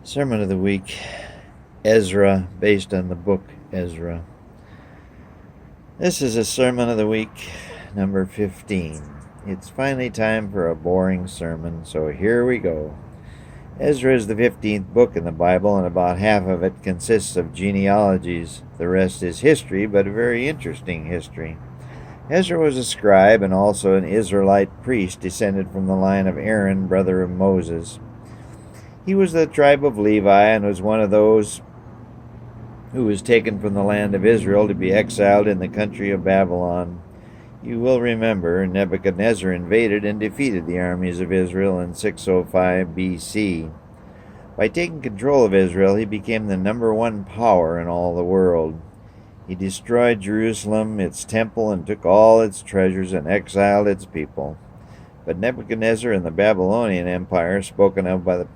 Sermon of the Week, Ezra, based on the book Ezra. This is a Sermon of the Week, number 15. It's finally time for a boring sermon, so here we go. Ezra is the 15th book in the Bible, and about half of it consists of genealogies. The rest is history, but a very interesting history. Ezra was a scribe and also an Israelite priest descended from the line of Aaron, brother of Moses. He was the tribe of Levi and was one of those who was taken from the land of Israel to be exiled in the country of Babylon. You will remember Nebuchadnezzar invaded and defeated the armies of Israel in 605 BC. By taking control of Israel, he became the number one power in all the world. He destroyed Jerusalem, its temple, and took all its treasures and exiled its people. But Nebuchadnezzar and the Babylonian Empire, spoken of by the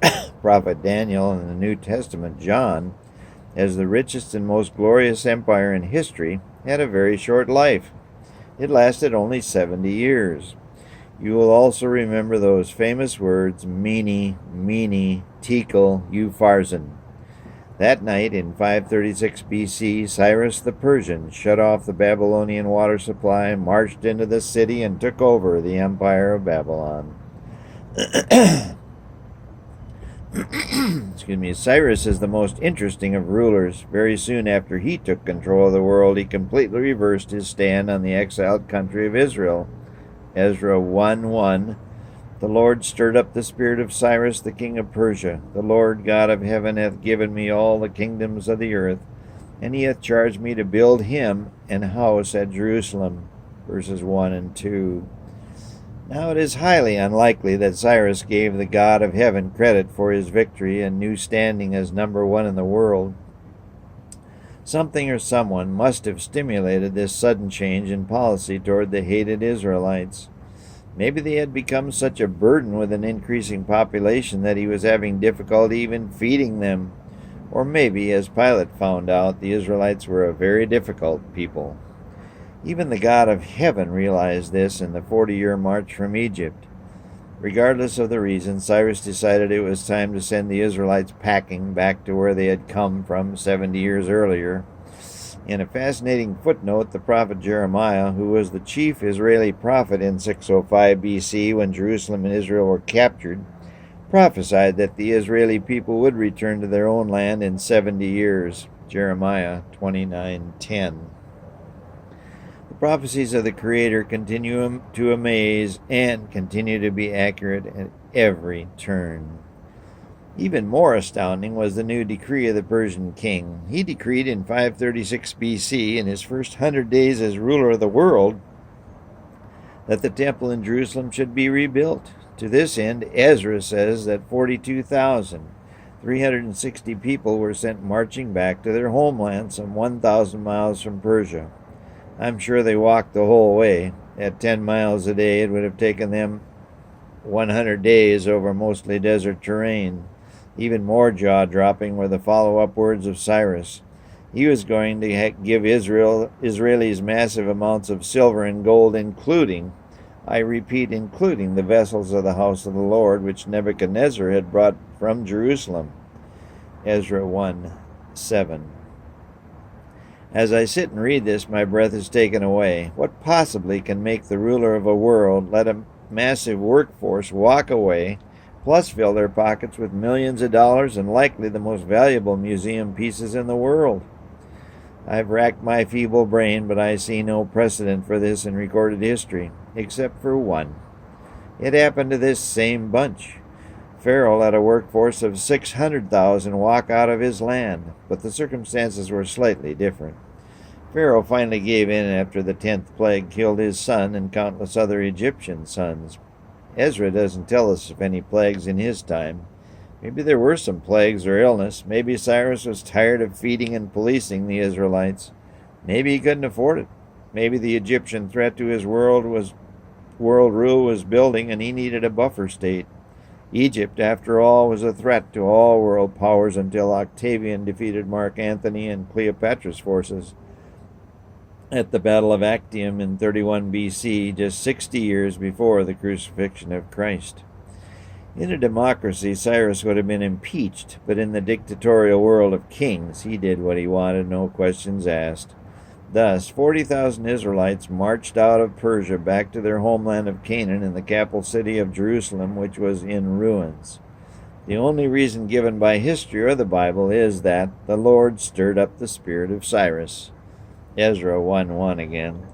prophet Daniel and the New Testament John as the richest and most glorious empire in history, had a very short life. It lasted only 70 years. You will also remember those famous words, Mene, Mene, Tekel, Upharsin. That night, in 536 BC, Cyrus the Persian shut off the Babylonian water supply, marched into the city, and took over the empire of Babylon. Excuse me. Cyrus is the most interesting of rulers. Very soon after he took control of the world, he completely reversed his stand on the exiled country of Israel. Ezra 1:1. The Lord stirred up the spirit of Cyrus the king of Persia. The Lord God of heaven hath given me all the kingdoms of the earth, and he hath charged me to build him an house at Jerusalem. Verses 1 and 2. Now it is highly unlikely that Cyrus gave the God of heaven credit for his victory and new standing as number one in the world. Something or someone must have stimulated this sudden change in policy toward the hated Israelites. Maybe they had become such a burden with an increasing population that he was having difficulty even feeding them. Or maybe, as Pilate found out, the Israelites were a very difficult people. Even the God of heaven realized this in the 40-year march from Egypt. Regardless of the reason, Cyrus decided it was time to send the Israelites packing back to where they had come from 70 years earlier. In a fascinating footnote, the prophet Jeremiah, who was the chief Israeli prophet in 605 BC when Jerusalem and Israel were captured, prophesied that the Israeli people would return to their own land in 70 years. Jeremiah 29:10. The prophecies of the Creator continue to amaze and continue to be accurate at every turn. Even more astounding was the new decree of the Persian king. He decreed in 536 BC, in his first 100 days as ruler of the world, that the temple in Jerusalem should be rebuilt. To this end, Ezra says that 42,360 people were sent marching back to their homeland some 1,000 miles from Persia. I'm sure they walked the whole way. At 10 miles a day, it would have taken them 100 days over mostly desert terrain. Even more jaw-dropping were the follow-up words of Cyrus. He was going to give Israelis massive amounts of silver and gold, including, I repeat, including the vessels of the house of the Lord, which Nebuchadnezzar had brought from Jerusalem. Ezra 1:7. As I sit and read this, my breath is taken away. What possibly can make the ruler of a world let a massive workforce walk away, plus fill their pockets with millions of dollars and likely the most valuable museum pieces in the world? I've racked my feeble brain, but I see no precedent for this in recorded history, except for one. It happened to this same bunch. Pharaoh let a workforce of 600,000 walk out of his land, but the circumstances were slightly different. Pharaoh finally gave in after the 10th plague killed his son and countless other Egyptian sons. Ezra doesn't tell us of any plagues in his time. Maybe there were some plagues or illness. Maybe Cyrus was tired of feeding and policing the Israelites. Maybe he couldn't afford it. Maybe the Egyptian threat to his world rule was building and he needed a buffer state. Egypt, after all, was a threat to all world powers until Octavian defeated Mark Antony and Cleopatra's forces at the Battle of Actium in 31 BC, just 60 years before the crucifixion of Christ. In a democracy, Cyrus would have been impeached, but in the dictatorial world of kings, he did what he wanted, no questions asked. Thus, 40,000 Israelites marched out of Persia back to their homeland of Canaan in the capital city of Jerusalem, which was in ruins. The only reason given by history or the Bible is that the Lord stirred up the spirit of Cyrus. Ezra 1:1 again.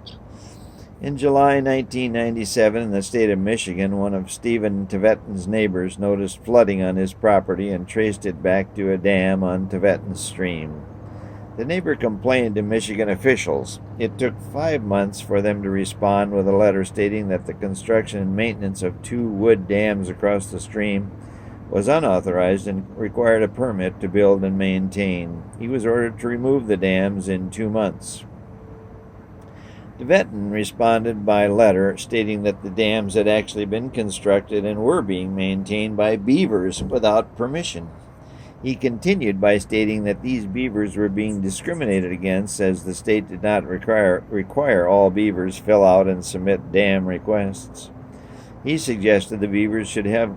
In July 1997, in the state of Michigan, one of Stephen Tibetan's neighbors noticed flooding on his property and traced it back to a dam on Tibetan Stream. The neighbor complained to Michigan officials. It took 5 months for them to respond with a letter stating that the construction and maintenance of 2 wood dams across the stream was unauthorized and required a permit to build and maintain. He was ordered to remove the dams in 2 months. Tibetan responded by letter stating that the dams had actually been constructed and were being maintained by beavers without permission. He continued by stating that these beavers were being discriminated against, as the state did not require all beavers fill out and submit dam requests. He suggested the beavers should have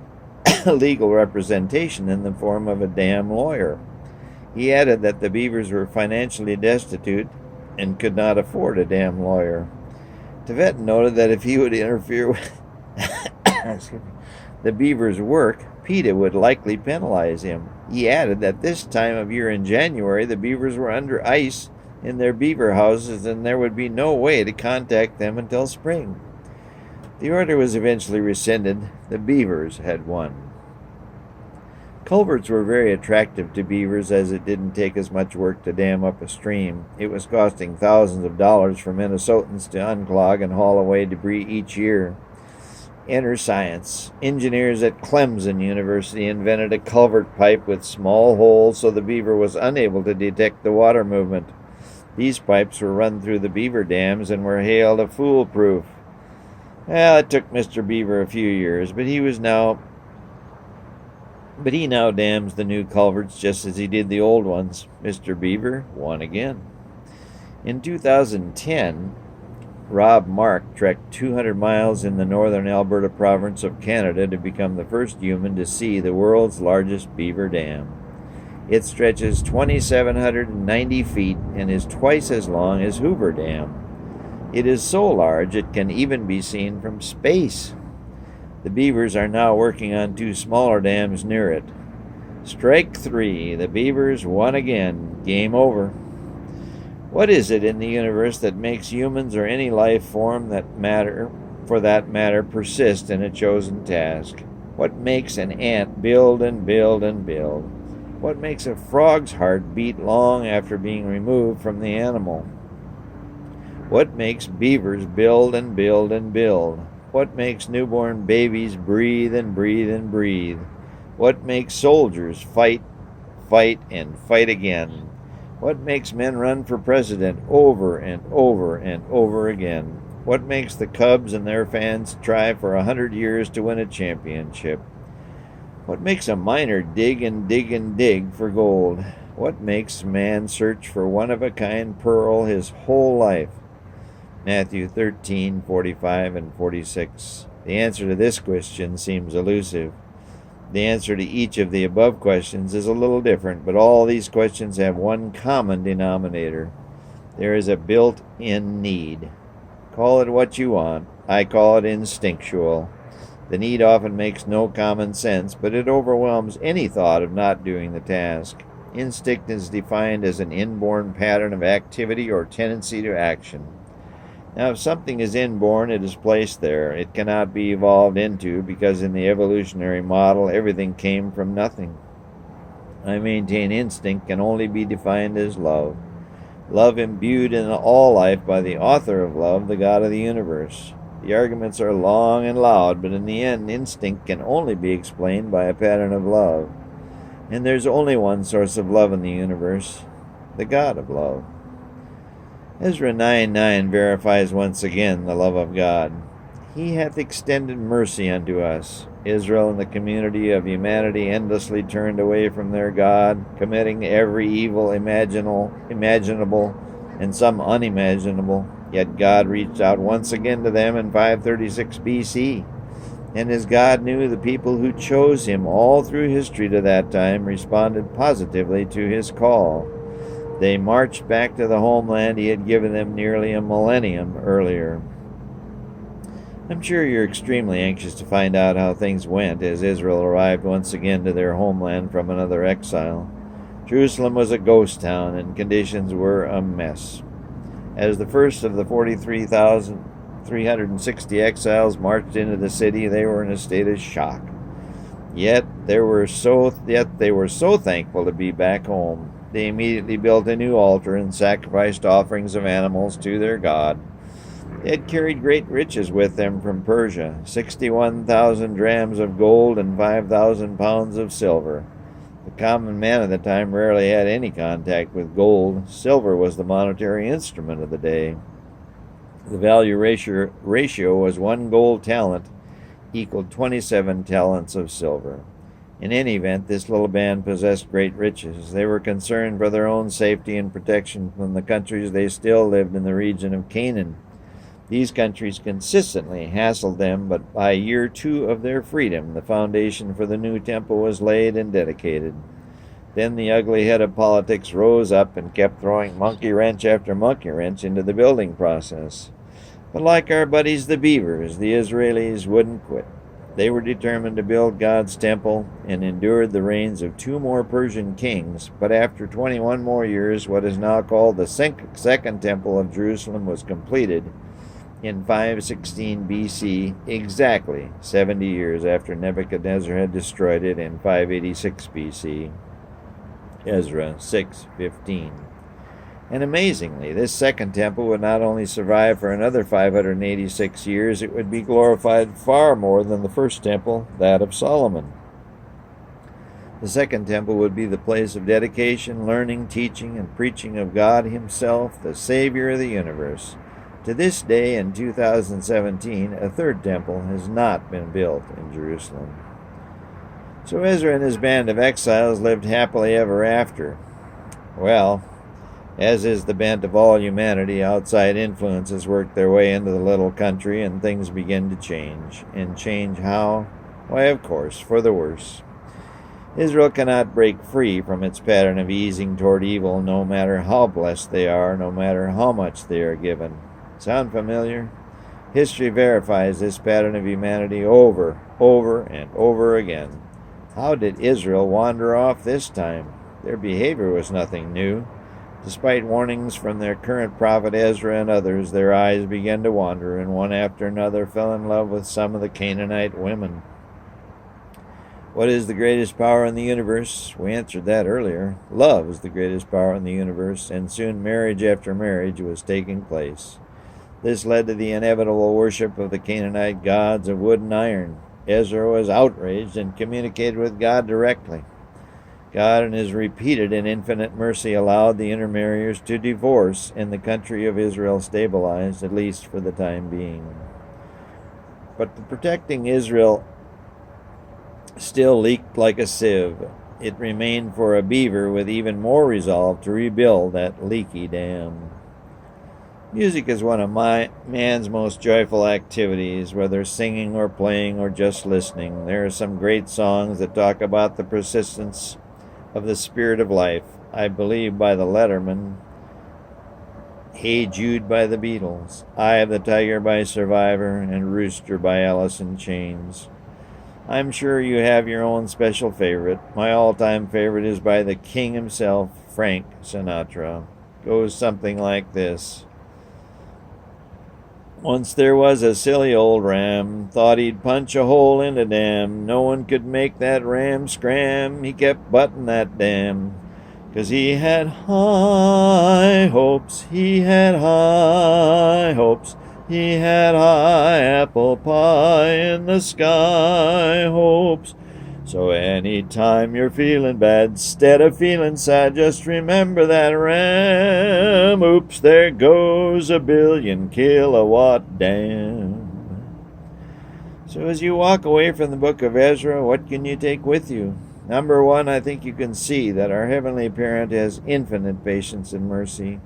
legal representation in the form of a dam lawyer. He added that the beavers were financially destitute and could not afford a dam lawyer. Tibetan noted that if he would interfere with the beavers' work, PETA would likely penalize him. He added that this time of year in January, the beavers were under ice in their beaver houses and there would be no way to contact them until spring. The order was eventually rescinded. The beavers had won. Culverts were very attractive to beavers, as it didn't take as much work to dam up a stream. It was costing thousands of dollars for Minnesotans to unclog and haul away debris each year. Enter science. Engineers at Clemson University invented a culvert pipe with small holes so the beaver was unable to detect the water movement. These pipes were run through the beaver dams and were hailed a foolproof. Well, it took Mr. Beaver a few years, but he now dams the new culverts just as he did the old ones. Mr. Beaver won again. In 2010, Rob Mark trekked 200 miles in the northern Alberta province of Canada to become the first human to see the world's largest beaver dam. It stretches 2,790 feet and is twice as long as Hoover Dam. It is so large it can even be seen from space. The beavers are now working on 2 smaller dams near it. Strike 3. The beavers won again. Game over. What is it in the universe that makes humans or any life form for that matter persist in a chosen task? What makes an ant build and build and build? What makes a frog's heart beat long after being removed from the animal? What makes beavers build and build and build? What makes newborn babies breathe and breathe and breathe? What makes soldiers fight, fight, and fight again? What makes men run for president over and over and over again? What makes the Cubs and their fans try for 100 years to win a championship? What makes a miner dig and dig and dig for gold? What makes man search for one-of-a-kind pearl his whole life? Matthew 13:45 and 46. The answer to this question seems elusive. The answer to each of the above questions is a little different, but all these questions have one common denominator. There is a built-in need. Call it what you want. I call it instinctual. The need often makes no common sense, but it overwhelms any thought of not doing the task. Instinct is defined as an inborn pattern of activity or tendency to action. Now, if something is inborn, it is placed there. It cannot be evolved into, because in the evolutionary model, everything came from nothing. I maintain instinct can only be defined as love. Love imbued in all life by the author of love, the God of the universe. The arguments are long and loud, but in the end, instinct can only be explained by a pattern of love. And there's only one source of love in the universe, the God of love. Ezra 9:9 verifies once again the love of God. He hath extended mercy unto us. Israel and the community of humanity endlessly turned away from their God, committing every evil imaginable and some unimaginable. Yet God reached out once again to them in 536 BC. And as God knew, the people who chose him all through history to that time responded positively to his call. They marched back to the homeland he had given them nearly a millennium earlier. I'm sure you're extremely anxious to find out how things went as Israel arrived once again to their homeland from another exile. Jerusalem was a ghost town and conditions were a mess. As the first of the 43,360 exiles marched into the city, they were in a state of shock. Yet they were so thankful to be back home. They immediately built a new altar and sacrificed offerings of animals to their God. They had carried great riches with them from Persia, 61,000 drams of gold and 5,000 pounds of silver. The common man at the time rarely had any contact with gold. Silver was the monetary instrument of the day. The value ratio was 1 gold talent equaled 27 talents of silver. In any event, this little band possessed great riches. They were concerned for their own safety and protection from the countries they still lived in the region of Canaan. These countries consistently hassled them, but by year 2 of their freedom, the foundation for the new temple was laid and dedicated. Then the ugly head of politics rose up and kept throwing monkey wrench after monkey wrench into the building process. But like our buddies the Beavers, the Israelis wouldn't quit. They were determined to build God's temple and endured the reigns of 2 more Persian kings, but after 21 more years, what is now called the Second Temple of Jerusalem was completed in 516 BC, exactly 70 years after Nebuchadnezzar had destroyed it in 586 BC. Ezra 6:15. And amazingly, this second temple would not only survive for another 586 years, it would be glorified far more than the first temple, that of Solomon. The second temple would be the place of dedication, learning, teaching, and preaching of God himself, the Savior of the universe. To this day, in 2017, a third temple has not been built in Jerusalem. So Ezra and his band of exiles lived happily ever after. Well, as is the bent of all humanity, outside influences work their way into the little country and things begin to change. And change how? Why, of course, for the worse. Israel cannot break free from its pattern of easing toward evil, no matter how blessed they are, no matter how much they are given. Sound familiar? History verifies this pattern of humanity over and over again. How did Israel wander off this time? Their behavior was nothing new. Despite warnings from their current prophet Ezra and others, their eyes began to wander, and one after another fell in love with some of the Canaanite women. What is the greatest power in the universe? We answered that earlier. Love is the greatest power in the universe, and soon marriage after marriage was taking place. This led to the inevitable worship of the Canaanite gods of wood and iron. Ezra was outraged and communicated with God directly. God, in his repeated and infinite mercy, allowed the intermarriers to divorce, and the country of Israel stabilized, at least for the time being. But the protecting Israel still leaked like a sieve. It remained for a beaver with even more resolve to rebuild that leaky dam. Music is one of man's most joyful activities, whether singing or playing or just listening. There are some great songs that talk about the persistence of the spirit of life. I Believe by the Letterman, Hey Jude by the Beatles, Eye of the Tiger by Survivor, and Rooster by Alice in Chains. I'm sure you have your own special favorite. My all-time favorite is by the king himself, Frank Sinatra. Goes something like this. Once there was a silly old ram, thought he'd punch a hole in a dam. No one could make that ram scram. He kept butting that dam, 'cause he had high hopes, he had high hopes. He had high apple pie in the sky hopes. So anytime you're feeling bad, 'stead of feeling sad, just remember that ram. Oops, there goes a 1,000,000,000 kilowatt dam. So as you walk away from the book of Ezra, what can you take with you? Number one, I think you can see that our Heavenly Parent has infinite patience and mercy.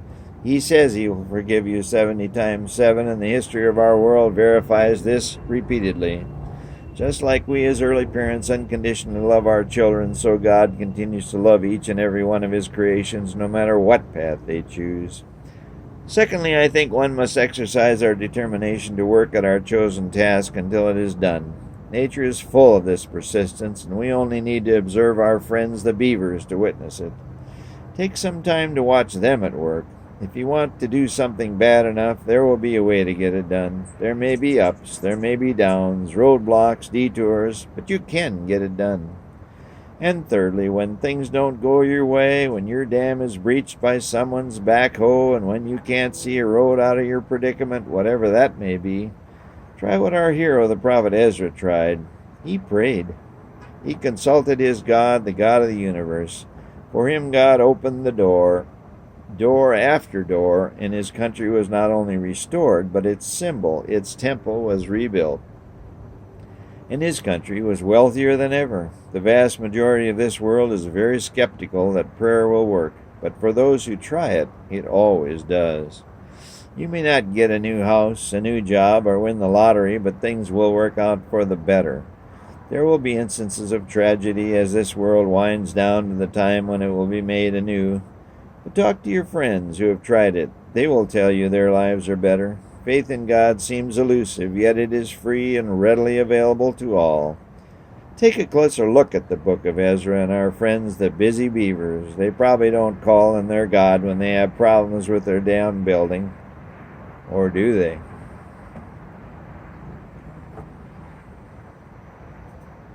He says he will forgive you 70 times 7, and the history of our world verifies this repeatedly. Just like we as early parents unconditionally love our children, so God continues to love each and every one of His creations, no matter what path they choose. Secondly, I think one must exercise our determination to work at our chosen task until it is done. Nature is full of this persistence, and we only need to observe our friends the beavers to witness it. Take some time to watch them at work. If you want to do something bad enough, there will be a way to get it done. There may be ups, there may be downs, roadblocks, detours, but you can get it done. And thirdly, when things don't go your way, when your dam is breached by someone's backhoe, and when you can't see a road out of your predicament, whatever that may be, try what our hero, the prophet Ezra, tried. He prayed. He consulted his God, the God of the universe. For him, God opened the door after door, and his country was not only restored, but its symbol, its temple, was rebuilt. And his country was wealthier than ever. The vast majority of this world is very skeptical that prayer will work, but for those who try it, it always does. You may not get a new house, a new job, or win the lottery, but things will work out for the better. There will be instances of tragedy as this world winds down to the time when it will be made anew. But talk to your friends who have tried it. They will tell you their lives are better. Faith in God seems elusive, yet it is free and readily available to all. Take a closer look at the book of Ezra and our friends, the busy beavers. They probably don't call on their God when they have problems with their dam building. Or do they?